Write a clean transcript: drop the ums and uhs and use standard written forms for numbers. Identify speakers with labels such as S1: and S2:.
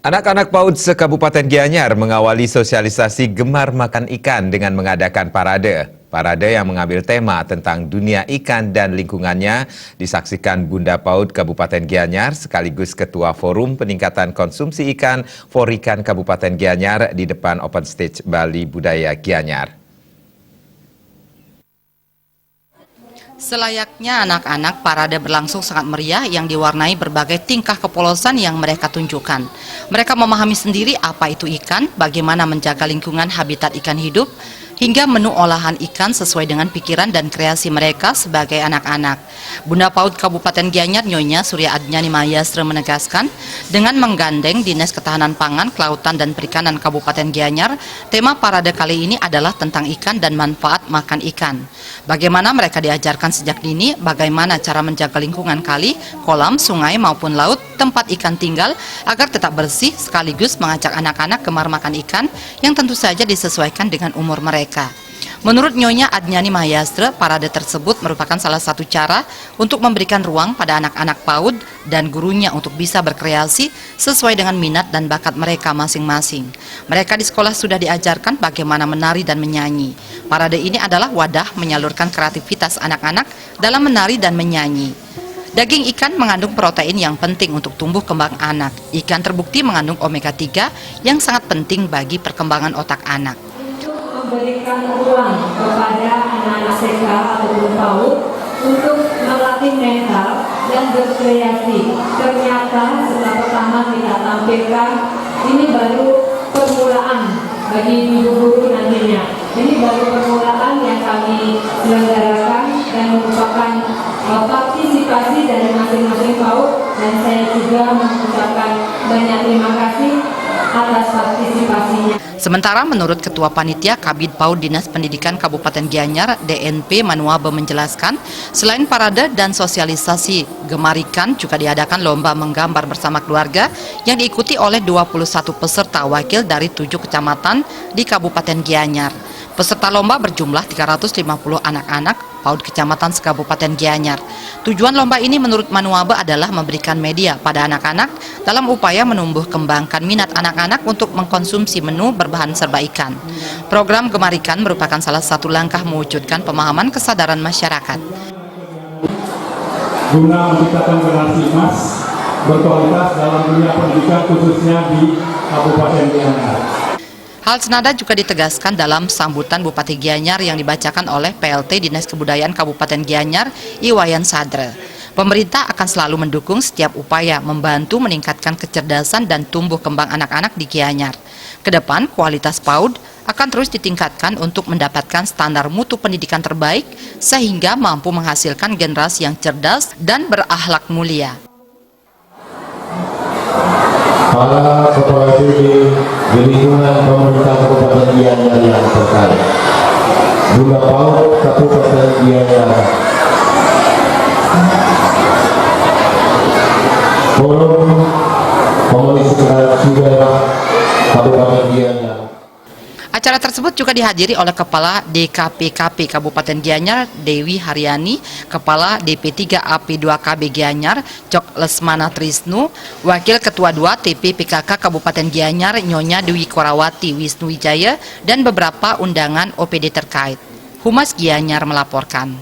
S1: Anak-anak PAUD se-Kabupaten Gianyar mengawali sosialisasi gemar makan ikan dengan mengadakan parade. Parade yang mengambil tema tentang dunia ikan dan lingkungannya disaksikan Bunda PAUD Kabupaten Gianyar sekaligus Ketua Forum Peningkatan Konsumsi Ikan Forikan Kabupaten Gianyar di depan Open Stage Bali Budaya Gianyar.
S2: Selayaknya anak-anak, parade berlangsung sangat meriah yang diwarnai berbagai tingkah kepolosan yang mereka tunjukkan. Mereka memahami sendiri apa itu ikan, bagaimana menjaga lingkungan habitat ikan hidup, hingga menu olahan ikan sesuai dengan pikiran dan kreasi mereka sebagai anak-anak. Bunda PAUD Kabupaten Gianyar Nyonya Surya Adnyani Mayastra menegaskan, dengan menggandeng Dinas Ketahanan Pangan, Kelautan dan Perikanan Kabupaten Gianyar, tema parade kali ini adalah tentang ikan dan manfaat makan ikan. Bagaimana mereka diajarkan sejak dini, bagaimana cara menjaga lingkungan kali, kolam, sungai maupun laut, tempat ikan tinggal, agar tetap bersih sekaligus mengajak anak-anak gemar makan ikan yang tentu saja disesuaikan dengan umur mereka. Menurut Nyonya Adnyani Mayastra, parade tersebut merupakan salah satu cara untuk memberikan ruang pada anak-anak PAUD dan gurunya untuk bisa berkreasi sesuai dengan minat dan bakat mereka masing-masing. Mereka di sekolah sudah diajarkan bagaimana menari dan menyanyi. Parade ini adalah wadah menyalurkan kreativitas anak-anak dalam menari dan menyanyi. Daging ikan mengandung protein yang penting untuk tumbuh kembang anak. Ikan terbukti mengandung omega 3 yang sangat penting bagi perkembangan otak anak.
S3: Memberikan ruang kepada anak-anak TK ataupun PAUD untuk melatih mental dan berkreasi. Ternyata setelah pertama kita tampilkan, ini baru permulaan bagi ibu guru nantinya. Ini baru permulaan yang kami selenggarakan dan merupakan partisipasi dari masing-masing PAUD, dan saya juga mengucapkan banyak terima kasih atas partisipasinya.
S2: Sementara menurut Ketua Panitia Kabid PAUD Dinas Pendidikan Kabupaten Gianyar DNP Manuabe menjelaskan, selain parade dan sosialisasi gemar ikan, juga diadakan lomba menggambar bersama keluarga yang diikuti oleh 21 peserta wakil dari 7 kecamatan di Kabupaten Gianyar. Peserta lomba berjumlah 350 anak-anak PAUD Kecamatan se-Kabupaten Gianyar. Tujuan lomba ini menurut Manuabe adalah memberikan media pada anak-anak dalam upaya menumbuh kembangkan minat anak-anak untuk mengkonsumsi menu berbahan serba ikan. Program Gemar Ikan merupakan salah satu langkah mewujudkan pemahaman kesadaran masyarakat.
S4: Guna menciptakan generasi emas berkualitas dalam dunia pendidikan khususnya di Kabupaten Gianyar.
S2: Hal senada juga ditegaskan dalam sambutan Bupati Gianyar yang dibacakan oleh PLT Dinas Kebudayaan Kabupaten Gianyar, Iwayan Sadre. Pemerintah akan selalu mendukung setiap upaya membantu meningkatkan kecerdasan dan tumbuh kembang anak-anak di Gianyar. Kedepan, kualitas PAUD akan terus ditingkatkan untuk mendapatkan standar mutu pendidikan terbaik sehingga mampu menghasilkan generasi yang cerdas dan berakhlak mulia.
S5: Para kepala studi di lingkungan pemerintah Kabupaten Gianyar yang terkait, Bunda PAUD Kabupaten Gianyar, Forum Komunis Daerah Kabupaten Gianyar.
S2: Acara tersebut juga dihadiri oleh Kepala DKPKP Kabupaten Gianyar, Dewi Haryani, Kepala DP3AP2KB Gianyar, Cok Lesmana Trisnu, Wakil Ketua 2 TP PKK Kabupaten Gianyar, Nyonya Dwi Korawati Wisnu Wijaya, dan beberapa undangan OPD terkait. Humas Gianyar melaporkan.